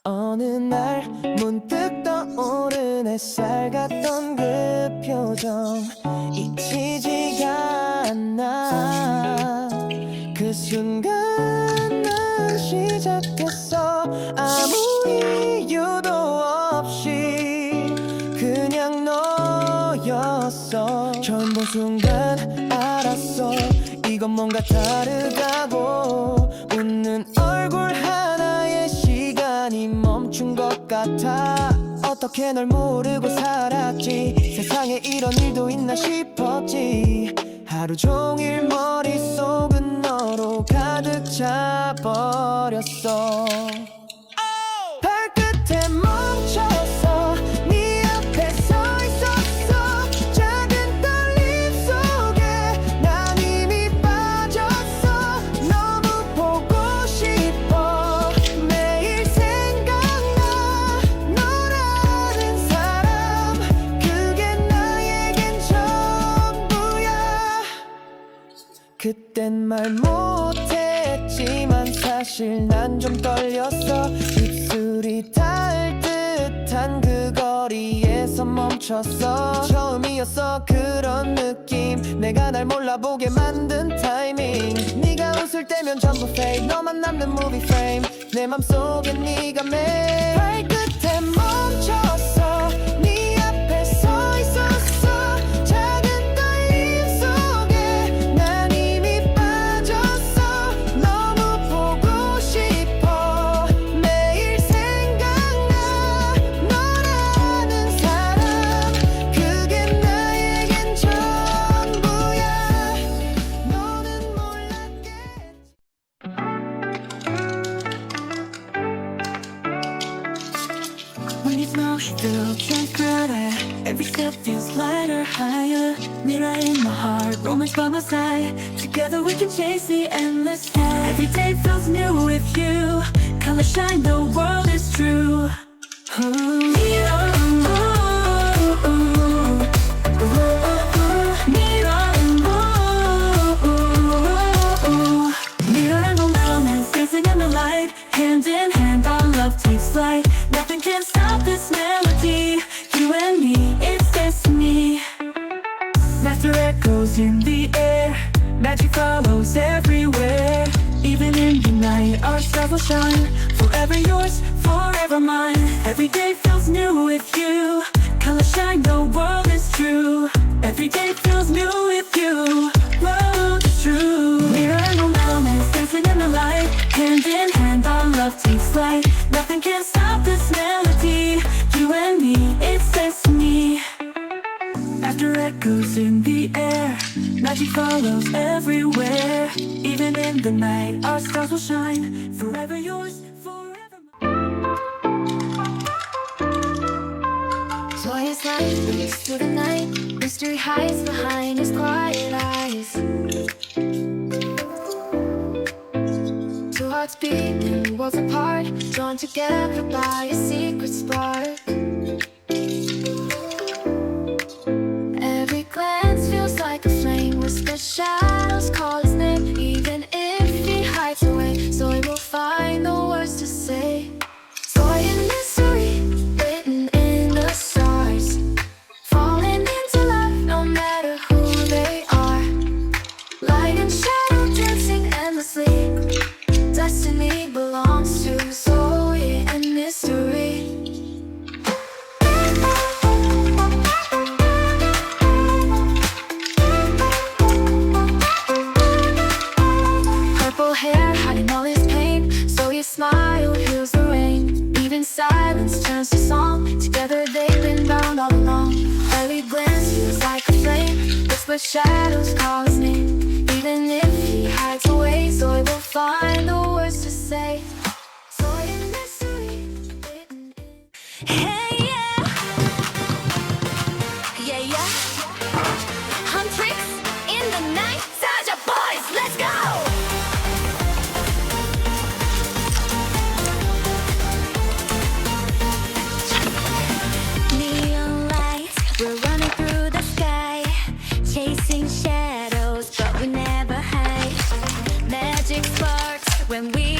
어느 날 문득 떠오른 햇살 같던 그 표정 잊히지가 않아. 그 순간 난 시작했어. 아무 이유도 없이 그냥 너였어. 처음 본 순간 알았어. 이건 뭔가 다르다고. 웃는 얼굴 하나에 시간이 멈춘 것 같아. 어떻게 널 모르고 살았지. 세상에 이런 일도 있나 싶었지. 하루 종일 머릿속은 너로 가득 차버렸어. 발끝에 멈췄어. 네 앞에 서 있었어. 작은 떨림 속에 난 이미 빠졌어. 너무 보고 싶어. 매일 생각나. 너라는 사람 그게 나에겐 전부야. 그땐 말 못했지만 사실 난 좀 떨렸어. 입술이 닿을 듯한 그 거리에서 멈췄어. 처음이었어 그런 느낌. 내가 날 몰라보게 만든 타이밍. 네가 웃을 때면 전부 fake. 너만 남는 movie frame. 내 맘속엔 네가 매일. 발끝에 멈췄어. 네 앞에 서 있었어. 작은 떨림 속에 난 이미 빠졌어. 너무 보고 싶어. 매일 생각나. 너라는 사람 그게 나에겐 전부야. 너는 몰랐겠지. When you smile, you feel tranquil. Every step feels lighter, higher. Mirror in my heart, romance by my side. Together we can chase the endless sky. Every day feels new with you. Color shine, the world is true. Ooh, mirror, ooh, ooh, ooh, mirror, ooh, ooh. Mirror and romance, dancing in the light. Hand in hand, our love takes flight. Nothing can stop this melody. You and me, it's destiny. Laughter echoes in the air. Magic follows everywhere. Even in the night, our stars will shine. Forever yours, forever mine. Every day feels new with you. Color shine, the world is true. Every day feels new with you. World is true. Mirror and romance, dancing in the light. Hand in hand, our love takes flight. Nothing can stop this melody. You and me, it's destiny. After echoes in the air, magic follows everywhere. Even in the night, our stars will shine. Forever yours, forever mine. Joyous light leads through the night. Mystery hides behind his quiet eyes. Two hearts beating, worlds apart, drawn together by a secret spark. Every glance feels like a flame. Whisper shadows call his name. Even if he hides away, so he will find the words to say. Joy and mystery written in the stars. Falling into love no matter who they are. Light and shadow dancing endlessly. Destiny belongs to Zoe and mystery. Purple hair hiding all his pain. Zoe's smile heals the rain. Even silence turns to song. Together they've been bound all along. Every glance feels like a flame. Whisper shadows call his name. Even if he hides away, Zoe will find the words to say. Zoe and mystery written in. Hey, yeah. Yeah, yeah. HUNTRIX in the night. Saja boys, let's go. Neon lights, we're running through the sky. Chasing shadows, but we never hide. Magic sparks when we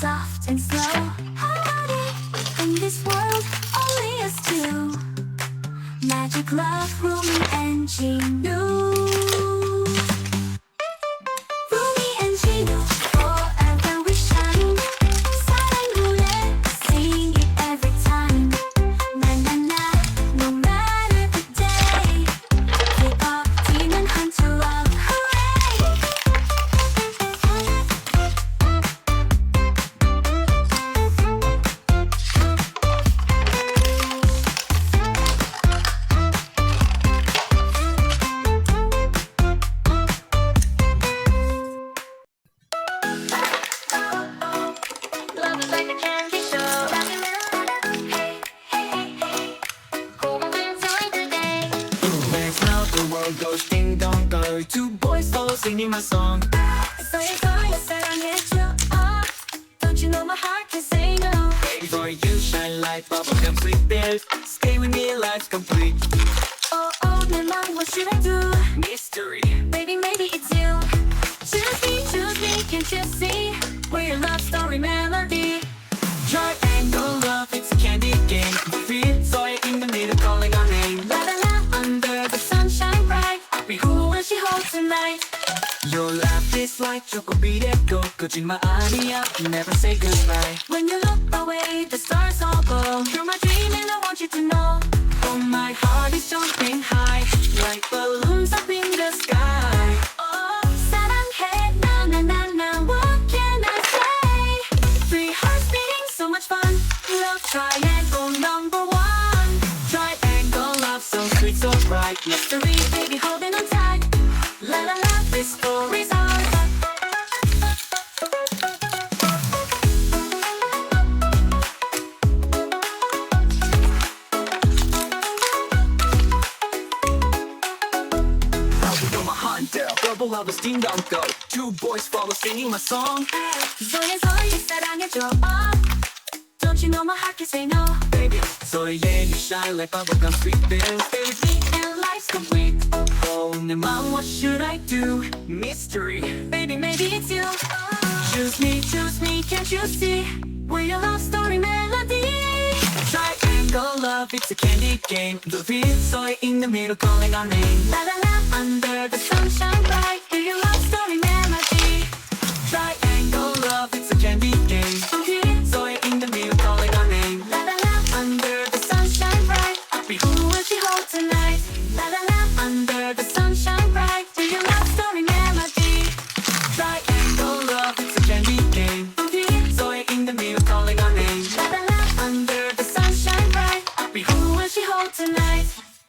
soft and slow. Hearted in this world, only us two. Magic love, Rumi and Gino. Rumi and Gino, forever we shine. 사랑으로 sing it every time. Na na na, no matter the day. Kpop team은 hunter love, hooray! Love is like a candy show. Hey, hey, hey. Hope you enjoy the day. That's how the world goes ding dong go. Two boys follow singing my song. So 사랑해줘. Don't you know my heart can say no? Baby, for you shine like bubblegum sweet beers. Stay with me, life's complete. Oh, oh, 내 맘, what should I do? Mystery. Baby, maybe it's you. Choose me, can't you see? We're your love story melody. Triangle love, it's a candy game. Feel joy in the middle, calling our name. La la la, under the sunshine bright. We who will she hold tonight? Your laugh is like chocolate echo. 거짓말 아니야, never say goodbye. When you look away, the stars all glow. You're my dream and I want you to know. Oh, my heart is jumping high, like balloons up in the sky. Oh, 사랑해, na na na na. What can I say? Three hearts beating, so much fun. Love triangle number one. Triangle love, so sweet, so bright. Mystery, baby, holding on tight. La la la, this story's ours. You're my hunter, double lovers ding dong go. Two boys follow singing my song. 소리 사랑해줘. Don't you know my heart can say no? Baby, so yeah, you shine like bubblegum sweet beers. Stay with me and life's complete. Oh, 내 맘, what should I do? Mystery. Baby, maybe it's you. Choose me, Can't you see? We're your love story melody. triangle love, it's a candy game. The beat, so in the middle, calling our name. La la la, under the sunshine bright.